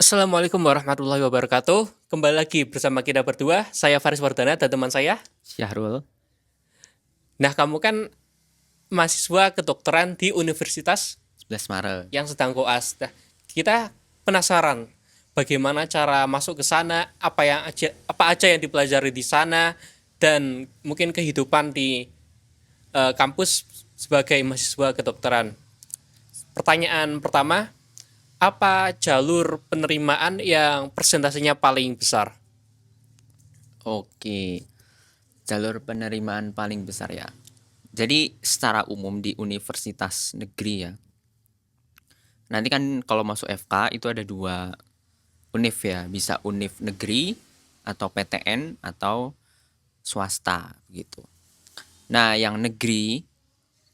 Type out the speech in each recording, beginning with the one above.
Assalamualaikum warahmatullahi wabarakatuh. Kembali lagi bersama kita berdua, saya Faris Wardana dan teman saya. Syahrul. Nah, kamu kan mahasiswa kedokteran di universitas 11 Maret. yang sedang koas. Nah, kita penasaran bagaimana cara masuk ke sana, apa aja yang dipelajari di sana, dan mungkin kehidupan di kampus sebagai mahasiswa kedokteran. Pertanyaan pertama, apa jalur penerimaan yang persentasenya paling besar? Oke, jalur penerimaan paling besar ya. Jadi secara umum di universitas negeri ya. Nanti kan kalau masuk FK itu ada dua univ ya, bisa univ negeri atau PTN atau swasta gitu. Nah, yang negeri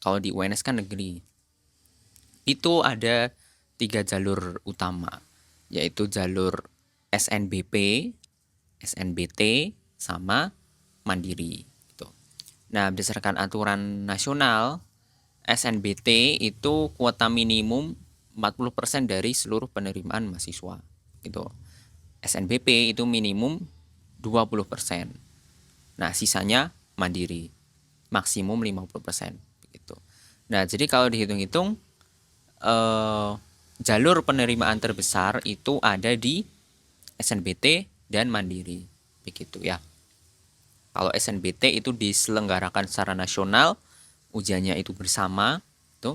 kalau di UNS kan negeri. Itu ada 3 jalur utama, yaitu jalur SNBP, SNBT, sama mandiri gitu. Nah, berdasarkan aturan nasional, SNBT itu kuota minimum 40% dari seluruh penerimaan mahasiswa gitu. SNBP itu minimum 20%. Nah, sisanya mandiri, maksimum 50% begitu. Nah, jadi kalau dihitung-hitung eh, jalur penerimaan terbesar itu ada di SNBT dan mandiri begitu ya. Kalau SNBT itu diselenggarakan secara nasional, ujiannya itu bersama, tuh,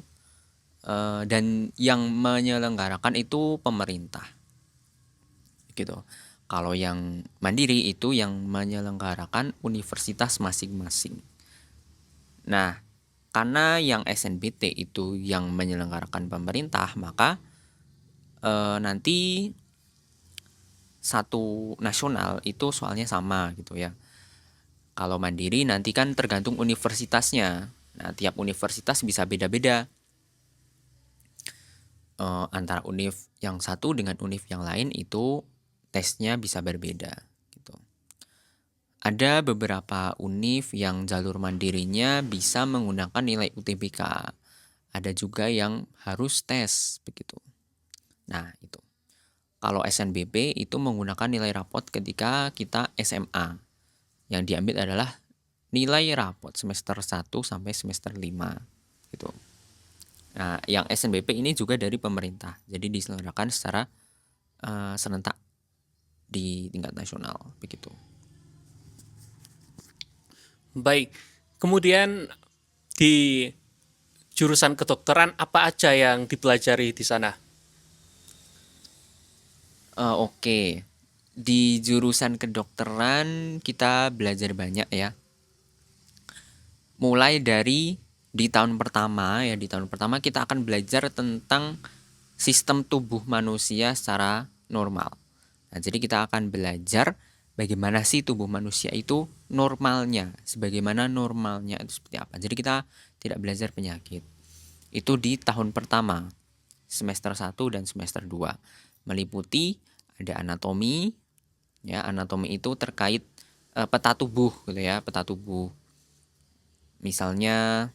dan yang menyelenggarakan itu pemerintah, gitu. Kalau yang mandiri itu yang menyelenggarakan universitas masing-masing. Nah, karena yang SNBT itu yang menyelenggarakan pemerintah, maka nanti satu nasional itu soalnya sama gitu ya. Kalau mandiri nanti kan tergantung universitasnya. Nah, tiap universitas bisa beda-beda antara univ yang satu dengan univ yang lain itu tesnya bisa berbeda gitu. Ada beberapa univ yang jalur mandirinya bisa menggunakan nilai UTBK. Ada juga yang harus tes begitu. Nah, itu. Kalau SNBP itu menggunakan nilai rapot ketika kita SMA. Yang diambil adalah nilai rapot semester 1 sampai semester 5 gitu. Nah, yang SNBP ini juga dari pemerintah. Jadi diselenggarakan secara serentak di tingkat nasional begitu. Baik, kemudian di jurusan kedokteran apa aja yang dipelajari di sana? Oke. Di jurusan kedokteran kita belajar banyak ya. Mulai dari di tahun pertama ya, di tahun pertama kita akan belajar tentang sistem tubuh manusia secara normal. Nah, jadi kita akan belajar bagaimana sih tubuh manusia itu normalnya, sebagaimana normalnya itu seperti apa. Jadi kita tidak belajar penyakit. Itu di tahun pertama, semester 1 dan semester 2. Meliputi ada anatomi, ya, anatomi itu terkait peta tubuh gitu ya, peta tubuh. Misalnya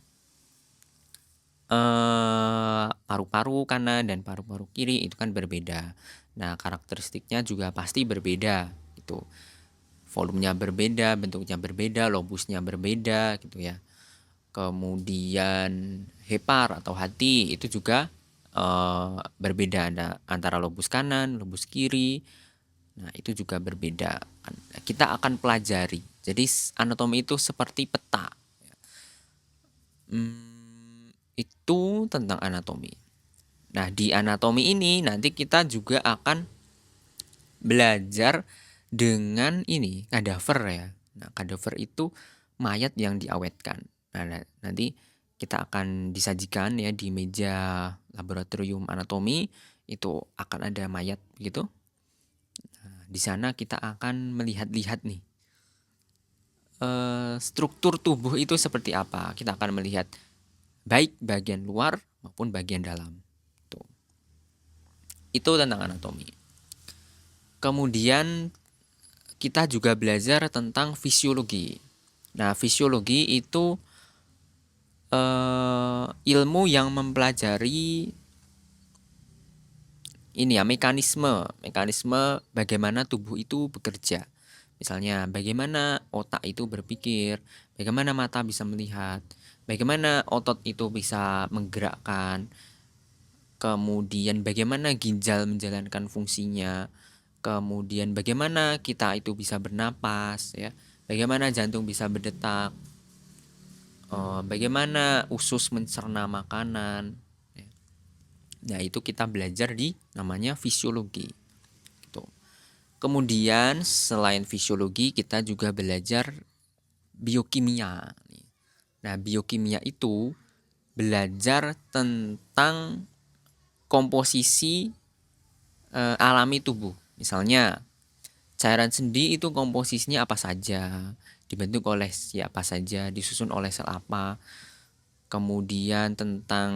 paru-paru kanan dan paru-paru kiri itu kan berbeda. Nah, karakteristiknya juga pasti berbeda gitu. Volumenya berbeda, bentuknya berbeda, lobusnya berbeda gitu ya. Kemudian hepar atau hati itu juga berbeda, ada antara lobus kanan, lobus kiri. Nah, itu juga berbeda. Kita akan pelajari. Jadi anatomi itu seperti peta. Itu tentang anatomi. Nah, di anatomi ini nanti kita juga akan belajar dengan ini kadaver ya. Nah, kadaver itu mayat yang diawetkan. Nah, nanti kita akan disajikan ya di meja laboratorium anatomi itu akan ada mayat begitu. Nah, di sana kita akan melihat-lihat nih struktur tubuh itu seperti apa. Kita akan melihat baik bagian luar maupun bagian dalam. Tuh. Itu tentang anatomi. Kemudian kita juga belajar tentang fisiologi. Nah, fisiologi itu ilmu yang mempelajari ini ya, mekanisme bagaimana tubuh itu bekerja. Misalnya bagaimana otak itu berpikir, bagaimana mata bisa melihat, bagaimana otot itu bisa menggerakkan, kemudian bagaimana ginjal menjalankan fungsinya, kemudian bagaimana kita itu bisa bernapas, ya, bagaimana jantung bisa berdetak, bagaimana usus mencerna makanan, ya. Nah, itu kita belajar di namanya fisiologi. Gitu. Kemudian selain fisiologi kita juga belajar biokimia. Nah, biokimia itu belajar tentang komposisi alami tubuh. Misalnya cairan sendi itu komposisinya apa saja, dibentuk oleh siapa saja, disusun oleh sel apa. Kemudian tentang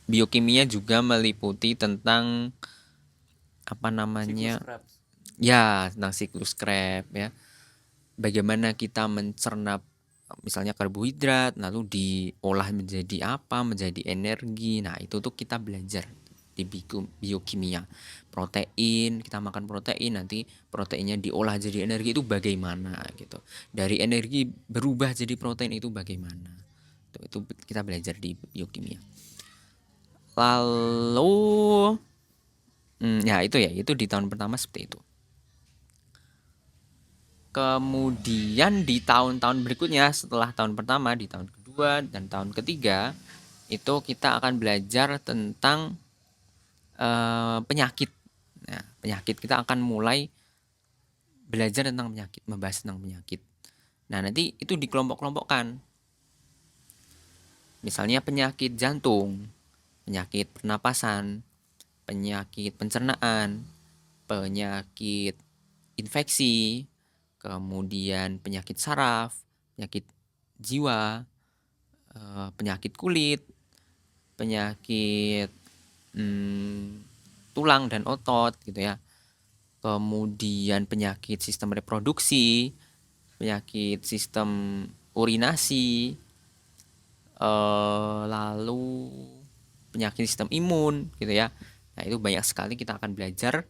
biokimia juga meliputi tentang apa namanya, ya, tentang siklus Krebs, ya. Bagaimana kita mencerna misalnya karbohidrat lalu diolah menjadi apa, menjadi energi. Nah, itu tuh kita belajar di biokimia. Protein, kita makan protein, nanti proteinnya diolah jadi energi itu bagaimana gitu. Dari energi berubah jadi protein itu bagaimana. Itu kita belajar di biokimia. Lalu ya itu di tahun pertama seperti itu. Kemudian di tahun-tahun berikutnya, setelah tahun pertama, di tahun kedua dan tahun ketiga, itu kita akan belajar tentang penyakit. Nah, penyakit kita akan mulai belajar tentang penyakit, membahas tentang penyakit. Nah, nanti itu dikelompok-kelompokkan. Misalnya penyakit jantung, penyakit pernapasan, penyakit pencernaan, penyakit infeksi, kemudian penyakit saraf, penyakit jiwa, penyakit kulit, penyakit tulang dan otot gitu ya. Kemudian penyakit sistem reproduksi, penyakit sistem urinasi, lalu penyakit sistem imun gitu ya. Nah, itu banyak sekali kita akan belajar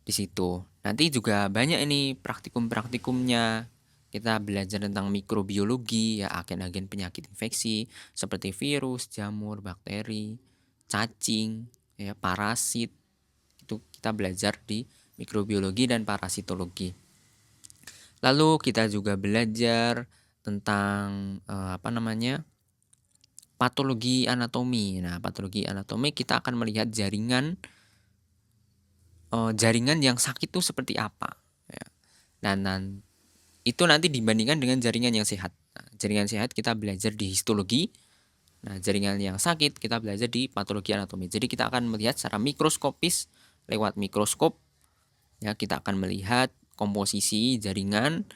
di situ. Nanti juga banyak ini praktikum-praktikumnya. Kita belajar tentang mikrobiologi, ya, agen-agen penyakit infeksi seperti virus, jamur, bakteri, cacing, ya, parasit. Itu kita belajar di mikrobiologi dan parasitologi. Lalu kita juga belajar tentang patologi anatomi. Nah, patologi anatomi kita akan melihat jaringan yang sakit itu seperti apa, ya. Dan itu nanti dibandingkan dengan jaringan yang sehat. Nah, jaringan sehat kita belajar di histologi. Nah, jaringan yang sakit kita belajar di patologi anatomi. Jadi kita akan melihat secara mikroskopis lewat mikroskop, ya, kita akan melihat komposisi jaringan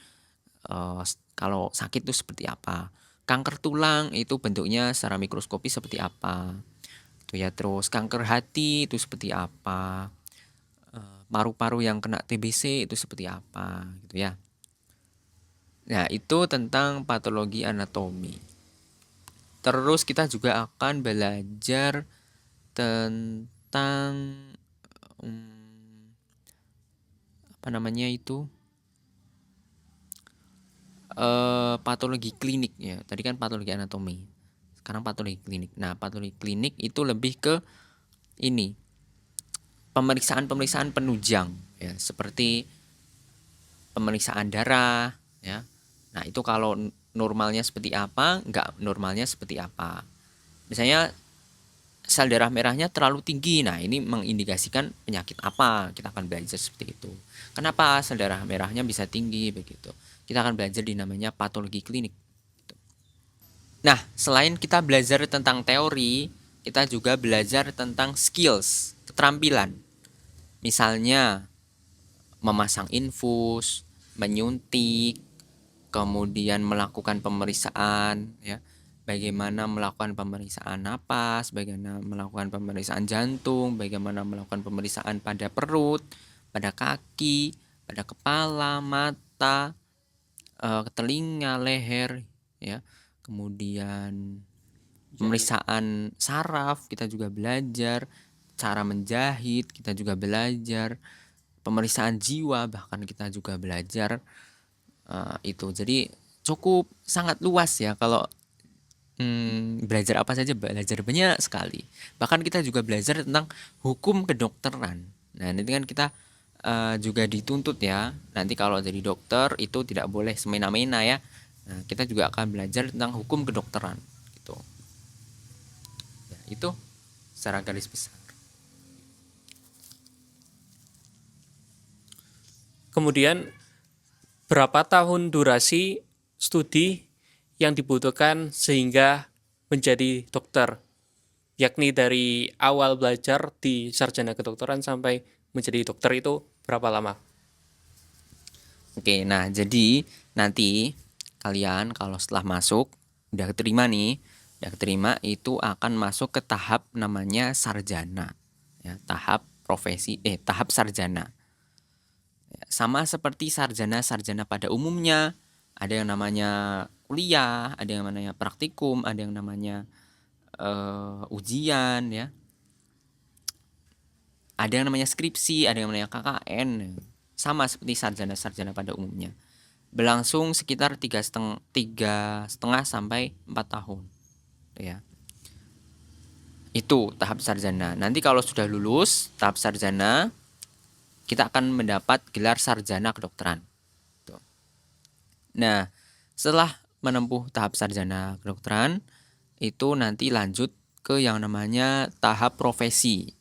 kalau sakit itu seperti apa. Kanker tulang itu bentuknya secara mikroskopis seperti apa. Itu ya, terus kanker hati itu seperti apa. Paru-paru yang kena TBC itu seperti apa gitu ya. Nah, itu tentang patologi anatomi. Terus kita juga akan belajar tentang patologi klinik, ya. Tadi kan patologi anatomi. Sekarang patologi klinik. Nah, patologi klinik itu lebih ke ini, pemeriksaan-pemeriksaan penunjang, ya, seperti pemeriksaan darah, ya. Nah, itu kalau normalnya seperti apa, enggak normalnya seperti apa. Misalnya sel darah merahnya terlalu tinggi, nah ini mengindikasikan penyakit apa, kita akan belajar seperti itu. Kenapa sel darah merahnya bisa tinggi begitu, kita akan belajar di namanya patologi klinik. Nah, selain kita belajar tentang teori, kita juga belajar tentang skills, keterampilan. Misalnya memasang infus, menyuntik, kemudian melakukan pemeriksaan, ya. Bagaimana melakukan pemeriksaan napas, bagaimana melakukan pemeriksaan jantung, bagaimana melakukan pemeriksaan pada perut, pada kaki, pada kepala, mata, telinga, leher, ya. Kemudian pemeriksaan saraf kita juga belajar, cara menjahit kita juga belajar, pemeriksaan jiwa bahkan kita juga belajar. Itu jadi cukup sangat luas ya kalau belajar apa saja, belajar banyak sekali. Bahkan kita juga belajar tentang hukum kedokteran. Nah, nanti kan kita juga dituntut ya. Nanti kalau jadi dokter itu tidak boleh semena-mena ya. Nah, kita juga akan belajar tentang hukum kedokteran gitu. Ya, itu secara garis besar. Kemudian berapa tahun durasi studi yang dibutuhkan sehingga menjadi dokter, yakni dari awal belajar di sarjana kedokteran sampai menjadi dokter itu berapa lama? Oke, nah jadi nanti kalian kalau setelah masuk udah keterima itu akan masuk ke tahap namanya sarjana. Ya, tahap sarjana. Ya, sama seperti sarjana-sarjana pada umumnya, ada yang namanya kuliah, ada yang namanya praktikum, ada yang namanya ujian ya. Ada yang namanya skripsi, ada yang namanya KKN. Sama seperti sarjana-sarjana pada umumnya. Berlangsung sekitar 3,5 sampai 4 tahun. Ya. Itu tahap sarjana. Nanti kalau sudah lulus tahap sarjana, kita akan mendapat gelar sarjana kedokteran. Tuh. Nah, setelah menempuh tahap sarjana kedokteran, itu nanti lanjut ke yang namanya tahap profesi.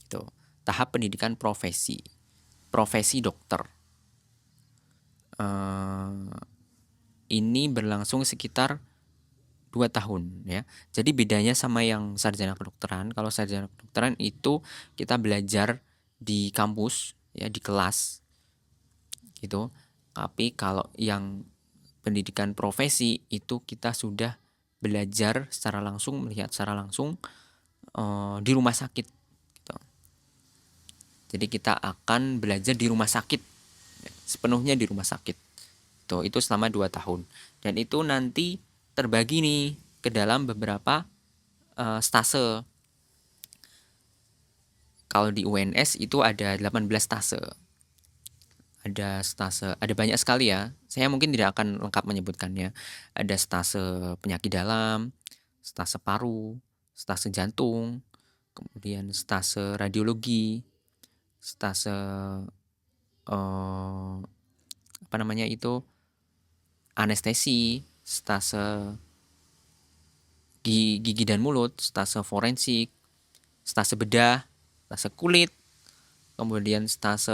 Gitu. Tahap pendidikan profesi. Profesi dokter. Ini berlangsung sekitar 2 tahun ya. Jadi bedanya sama yang sarjana kedokteran, kalau sarjana kedokteran itu kita belajar di kampus ya, di kelas gitu. Tapi kalau yang pendidikan profesi itu kita sudah belajar secara langsung, melihat secara langsung di rumah sakit gitu. Jadi kita akan belajar di rumah sakit, sepenuhnya di rumah sakit. Itu selama 2 tahun. Dan itu nanti terbagi nih ke dalam beberapa stase. Kalau di UNS itu ada 18 stase. Ada banyak sekali ya. Saya mungkin tidak akan lengkap menyebutkannya. Ada stase penyakit dalam, stase paru, stase jantung, kemudian stase radiologi, stase anestesi, stase gigi dan mulut, stase forensik, stase bedah, stase kulit, kemudian stase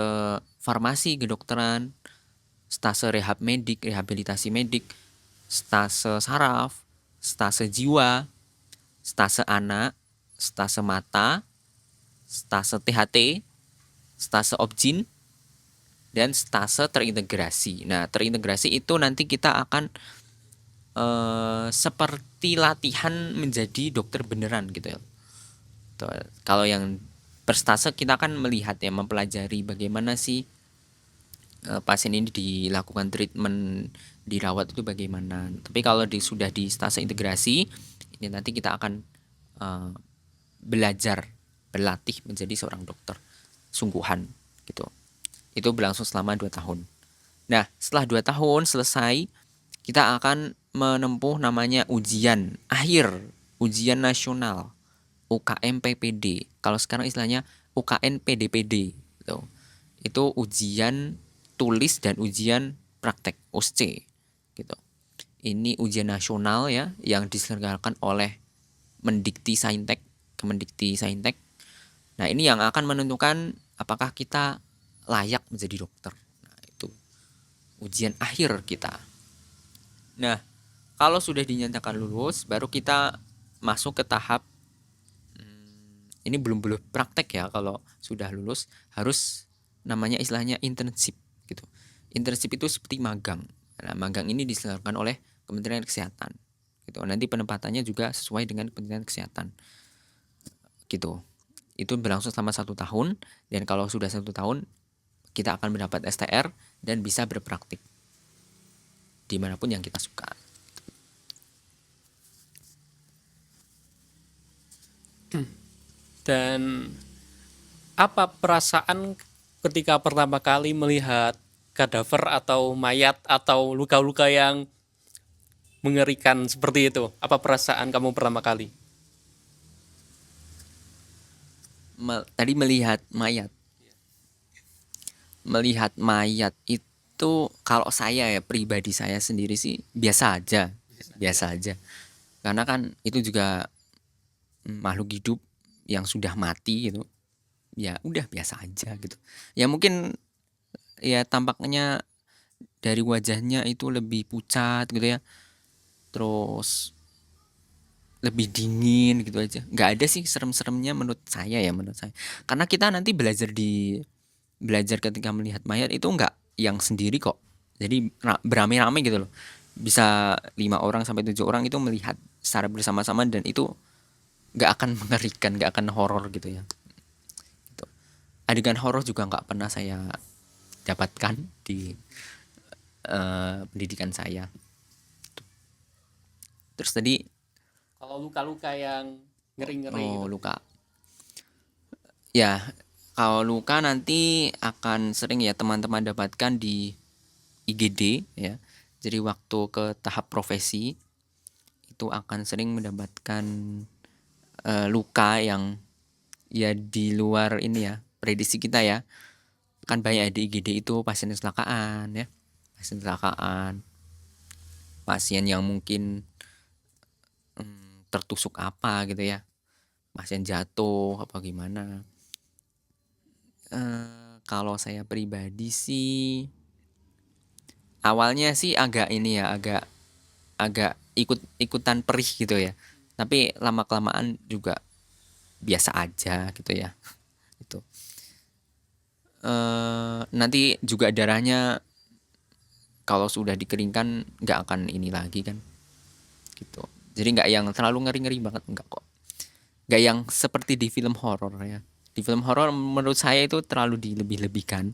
farmasi kedokteran, stase rehabilitasi medik, stase saraf, stase jiwa, stase anak, stase mata, stase THT, stase objin, dan stase terintegrasi. Nah, terintegrasi itu nanti kita akan seperti latihan menjadi dokter beneran gitu ya. Kalau yang berstase kita akan melihat ya, mempelajari bagaimana sih pasien ini dilakukan treatment, dirawat itu bagaimana. Tapi kalau sudah di stase integrasi, ini nanti kita akan berlatih menjadi seorang dokter sungguhan gitu. Itu berlangsung selama 2 tahun. Nah, setelah 2 tahun selesai, kita akan menempuh namanya ujian akhir, ujian nasional, UKM PPD. Kalau sekarang istilahnya UKN PDPD gitu. Itu ujian tulis dan ujian praktek USC gitu. Ini ujian nasional ya yang diselenggarakan oleh Kemendikti Saintek. Nah, ini yang akan menentukan apakah kita layak menjadi dokter. Nah, itu ujian akhir kita. Nah, kalau sudah dinyatakan lulus, baru kita masuk ke tahap ini belum praktek ya. Kalau sudah lulus harus namanya istilahnya internship gitu. Internship itu seperti magang. Nah, magang ini diselenggarakan oleh Kementerian Kesehatan gitu. Nanti penempatannya juga sesuai dengan Kementerian Kesehatan gitu. Itu berlangsung selama 1 tahun, dan kalau sudah 1 tahun kita akan mendapat STR dan bisa berpraktik dimanapun yang kita suka. Dan apa perasaan ketika pertama kali melihat kadaver atau mayat atau luka-luka yang mengerikan seperti itu? Apa perasaan kamu pertama kali? Tadi melihat mayat itu, kalau saya ya pribadi saya sendiri sih biasa aja karena kan itu juga makhluk hidup yang sudah mati gitu, ya udah biasa aja gitu. Ya mungkin ya tampaknya dari wajahnya itu lebih pucat gitu ya, terus lebih dingin gitu aja, nggak ada sih serem-seremnya menurut saya, karena kita nanti belajar ketika melihat mayat itu nggak yang sendiri kok, jadi beramai-ramai gitu loh, bisa 5 orang sampai 7 orang itu melihat secara bersama-sama, dan itu nggak akan mengerikan, nggak akan horor gitu ya. Gitu. Adegan horor juga nggak pernah saya dapatkan di pendidikan saya. Terus tadi, Kalau luka-luka yang ngeri-ngeri oh gitu. luka, ya kalau luka nanti akan sering ya teman-teman dapatkan di IGD ya. Jadi waktu ke tahap profesi itu akan sering mendapatkan luka yang ya di luar ini ya prediksi kita ya. Kan banyak di IGD itu pasien kecelakaan ya, pasien kecelakaan, pasien yang mungkin tertusuk apa gitu ya, pasien jatuh apa gimana. Kalau saya pribadi sih awalnya sih agak ini ya, agak agak ikut-ikutan perih gitu ya. Tapi lama kelamaan juga biasa aja gitu ya. Itu. Nanti juga darahnya kalau sudah dikeringkan nggak akan ini lagi kan. Gitu. Jadi nggak yang terlalu ngeri-ngeri banget, nggak kok. Nggak yang seperti di film horor ya. Di film horor menurut saya itu terlalu dilebih-lebihkan.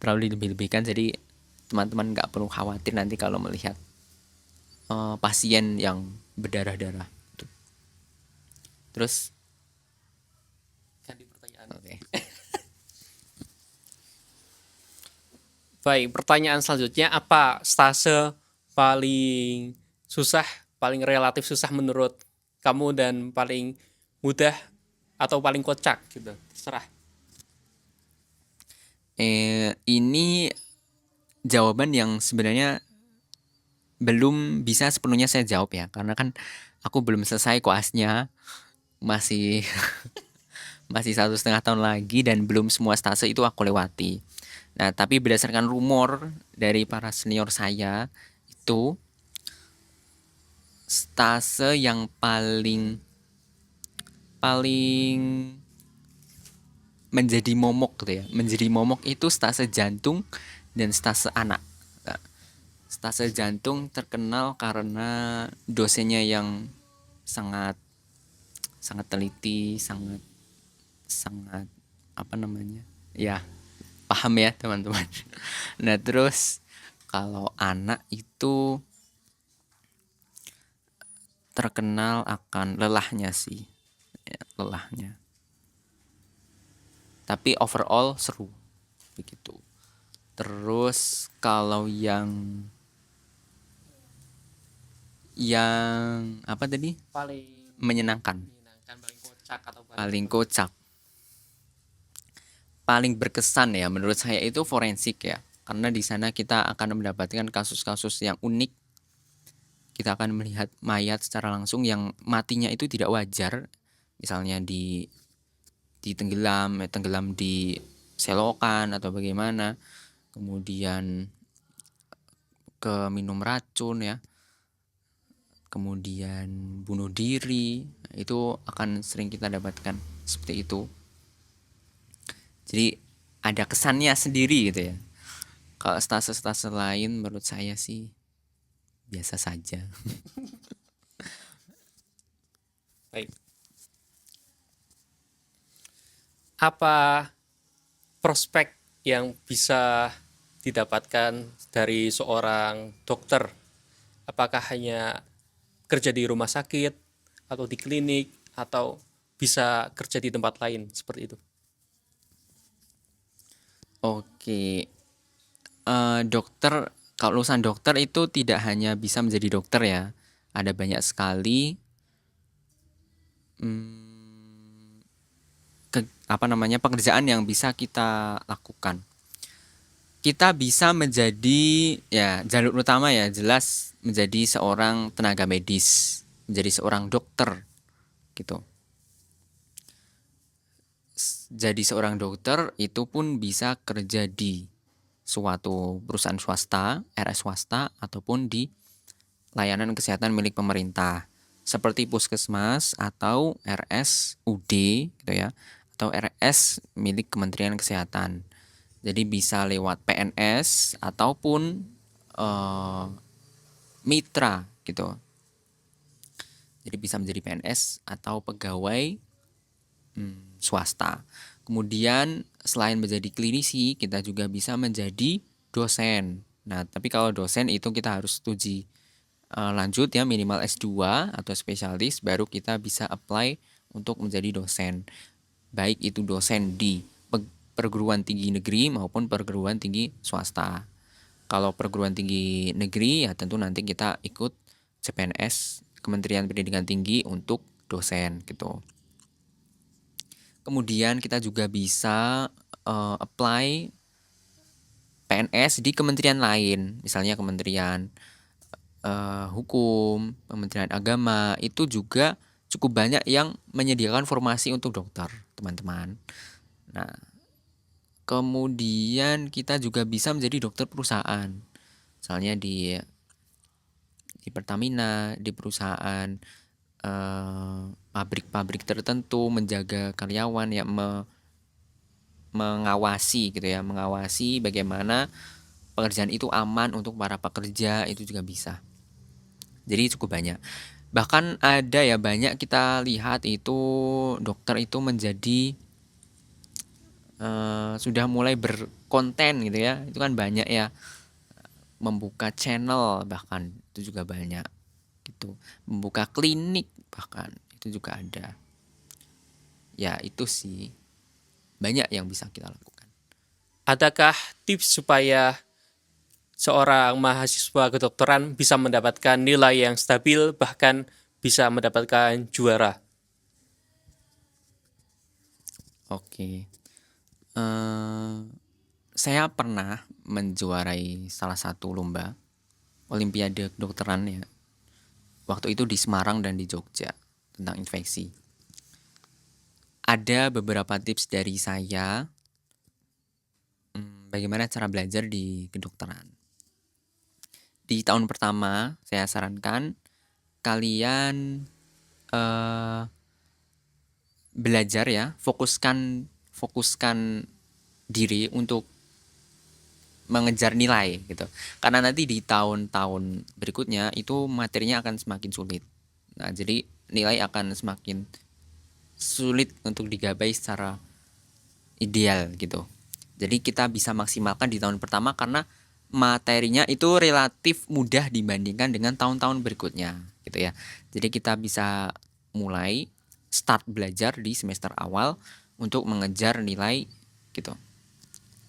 Terlalu dilebih-lebihkan, jadi teman-teman nggak perlu khawatir nanti kalau melihat pasien yang berdarah-darah. Gitu. Terus, Ganti pertanyaan. oke. Baik, pertanyaan selanjutnya, apa stase paling susah, paling relatif susah menurut kamu dan paling mudah atau paling kocak gitu? Terserah. Ini jawaban yang sebenarnya belum bisa sepenuhnya saya jawab ya, karena kan aku belum selesai koasnya, masih masih 1,5 tahun lagi dan belum semua stase itu aku lewati. Nah, tapi berdasarkan rumor dari para senior saya itu stase yang paling paling menjadi momok gitu ya. Menjadi momok itu stase jantung dan stase anak. Nah, stase jantung terkenal karena dosennya yang sangat sangat teliti, sangat sangat apa namanya? Ya, paham ya, teman-teman. Nah, terus kalau anak itu terkenal akan lelahnya sih. Ya, lelahnya. Tapi overall seru begitu. Terus kalau yang apa tadi? Paling Menyenangkan, menyenangkan, paling kocak atau paling paling apa? kocak, paling berkesan ya menurut saya itu forensik ya. Karena di sana kita akan mendapatkan kasus-kasus yang unik. Kita akan melihat mayat secara langsung yang matinya itu tidak wajar. Misalnya tenggelam di selokan atau bagaimana. Kemudian ke minum racun ya. Kemudian bunuh diri, itu akan sering kita dapatkan seperti itu. Jadi ada kesannya sendiri gitu ya. Kalau stase-stase lain menurut saya sih biasa saja. Baik. Apa prospek yang bisa didapatkan dari seorang dokter? Apakah hanya kerja di rumah sakit atau di klinik atau bisa kerja di tempat lain seperti itu. Oke, dokter, kalau lulusan dokter itu tidak hanya bisa menjadi dokter ya, ada banyak sekali pekerjaan yang bisa kita lakukan. Kita bisa menjadi, ya jalur utama ya jelas menjadi seorang tenaga medis, menjadi seorang dokter gitu. Jadi seorang dokter itu pun bisa kerja di suatu perusahaan swasta, RS swasta, ataupun di layanan kesehatan milik pemerintah seperti puskesmas atau RSUD gitu ya, atau RS milik Kementerian Kesehatan. Jadi bisa lewat PNS ataupun mitra gitu. Jadi bisa menjadi PNS atau pegawai swasta. Kemudian selain menjadi klinisi, kita juga bisa menjadi dosen. Nah, tapi kalau dosen itu kita harus studi lanjut ya, minimal S2 atau spesialis, baru kita bisa apply untuk menjadi dosen. Baik itu dosen di perguruan tinggi negeri maupun perguruan tinggi swasta. Kalau perguruan tinggi negeri ya tentu nanti kita ikut CPNS, Kementerian Pendidikan Tinggi, untuk dosen gitu. Kemudian kita juga bisa apply PNS di kementerian lain, misalnya Kementerian Hukum, Kementerian Agama, itu juga cukup banyak yang menyediakan formasi untuk dokter, teman-teman. Nah, kemudian kita juga bisa menjadi dokter perusahaan, misalnya di Pertamina, di perusahaan pabrik-pabrik tertentu, menjaga karyawan ya, mengawasi gitu ya, mengawasi bagaimana pekerjaan itu aman untuk para pekerja, itu juga bisa. Jadi cukup banyak. Bahkan ada ya, banyak kita lihat itu dokter itu menjadi sudah mulai berkonten gitu ya. Itu kan banyak ya, membuka channel bahkan itu juga banyak gitu. Membuka klinik bahkan itu juga ada. Ya itu sih, banyak yang bisa kita lakukan. Adakah tips supaya seorang mahasiswa kedokteran bisa mendapatkan nilai yang stabil, bahkan bisa mendapatkan juara? Oke. Saya pernah menjuarai salah satu lomba Olimpiade kedokteran ya. Waktu itu di Semarang dan di Jogja, tentang infeksi. Ada beberapa tips dari saya bagaimana cara belajar di kedokteran. Di tahun pertama saya sarankan kalian belajar ya, fokuskan diri untuk mengejar nilai gitu. Karena nanti di tahun-tahun berikutnya itu materinya akan semakin sulit. Nah, jadi nilai akan semakin sulit untuk digapai secara ideal gitu. Jadi kita bisa maksimalkan di tahun pertama karena materinya itu relatif mudah dibandingkan dengan tahun-tahun berikutnya gitu ya. Jadi kita bisa mulai start belajar di semester awal untuk mengejar nilai gitu.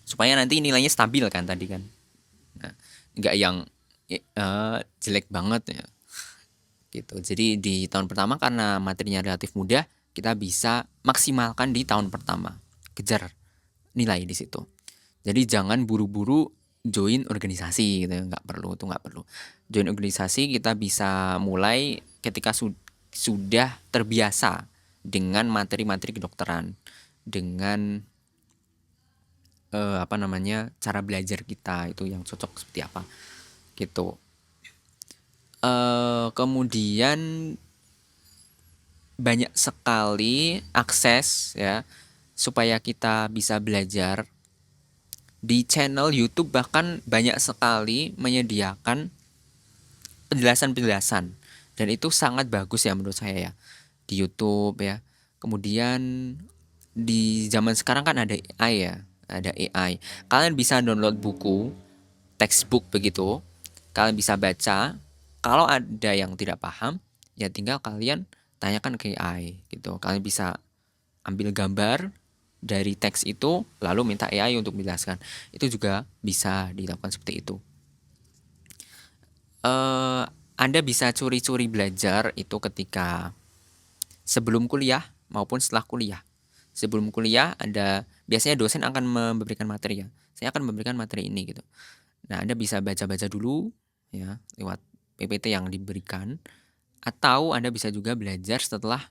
Supaya nanti nilainya stabil kan tadi kan. Nah, nggak yang jelek banget ya gitu. Jadi di tahun pertama karena materinya relatif mudah, kita bisa maksimalkan di tahun pertama, kejar nilai di situ. Jadi jangan buru-buru join organisasi gitu, nggak perlu, itu nggak perlu. Join organisasi kita bisa mulai ketika sudah terbiasa dengan materi-materi kedokteran, dengan cara belajar kita itu yang cocok seperti apa gitu. Kemudian banyak sekali akses ya supaya kita bisa belajar di channel YouTube, bahkan banyak sekali menyediakan penjelasan-penjelasan dan itu sangat bagus ya menurut saya ya di YouTube ya. Kemudian di zaman sekarang kan ada AI ya, ada AI. Kalian bisa download buku, textbook begitu. Kalian bisa baca. Kalau ada yang tidak paham, ya tinggal kalian tanyakan ke AI gitu. Kalian bisa ambil gambar dari teks itu lalu minta AI untuk menjelaskan. Itu juga bisa dilakukan seperti itu. Anda bisa curi-curi belajar itu ketika sebelum kuliah maupun setelah kuliah. Sebelum kuliah Anda biasanya dosen akan memberikan materi ya. Saya akan memberikan materi ini gitu. Nah, Anda bisa baca-baca dulu ya lewat PPT yang diberikan, atau Anda bisa juga belajar setelah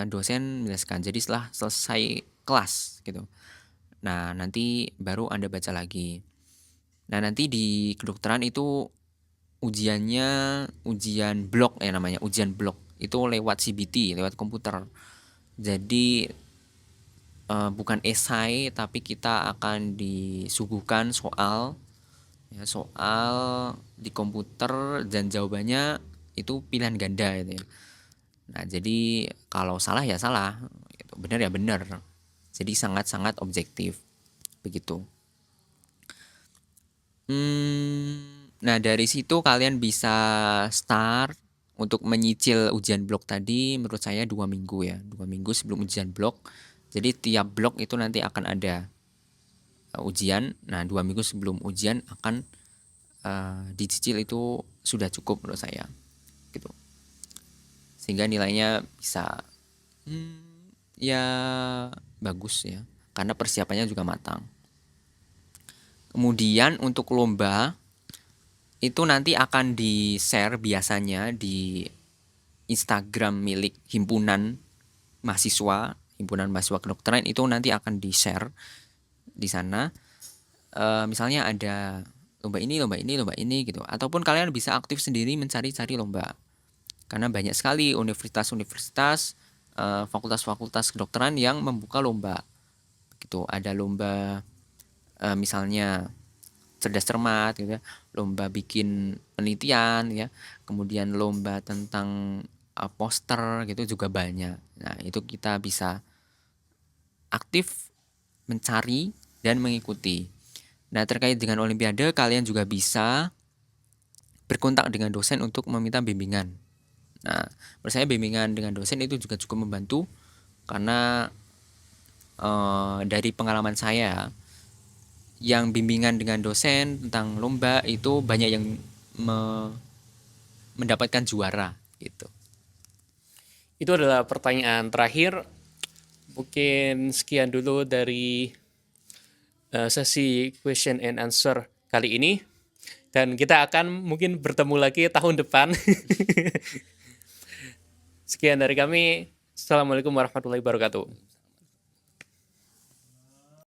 dosen menjelaskan. Jadi setelah selesai kelas gitu. Nah, nanti baru Anda baca lagi. Nah, nanti di kedokteran itu ujiannya ujian blok ya namanya, ujian blok. Itu lewat CBT, lewat komputer. Jadi bukan esai tapi kita akan disuguhkan soal ya, soal di komputer dan jawabannya itu pilihan ganda gitu ya. Nah, jadi kalau salah ya salah, gitu. Benar ya benar. Jadi sangat-sangat objektif begitu. Nah dari situ kalian bisa start untuk menyicil ujian blok tadi. Menurut saya 2 minggu ya, 2 minggu sebelum ujian blok. Jadi tiap blok itu nanti akan ada ujian. Nah 2 minggu sebelum ujian akan dicicil itu sudah cukup menurut saya gitu. Sehingga nilainya bisa ya bagus ya, karena persiapannya juga matang. Kemudian untuk lomba itu nanti akan di-share biasanya di Instagram milik himpunan mahasiswa kedokteran, itu nanti akan di-share di sana. Misalnya ada lomba ini gitu. Ataupun kalian bisa aktif sendiri mencari-cari lomba. Karena banyak sekali universitas-universitas, fakultas-fakultas kedokteran yang membuka lomba. Gitu. Ada lomba misalnya cerdas cermat gitu ya, lomba bikin penelitian ya, kemudian lomba tentang poster gitu juga banyak. Nah, itu kita bisa aktif mencari dan mengikuti. Nah, terkait dengan olimpiade kalian juga bisa berkontak dengan dosen untuk meminta bimbingan. Nah, menurut saya bimbingan dengan dosen itu juga cukup membantu karena dari pengalaman saya yang bimbingan dengan dosen tentang lomba itu banyak yang mendapatkan juara gitu. Itu adalah pertanyaan terakhir. Mungkin sekian dulu dari sesi question and answer kali ini. Dan kita akan mungkin bertemu lagi tahun depan. Sekian dari kami. Assalamualaikum warahmatullahi wabarakatuh.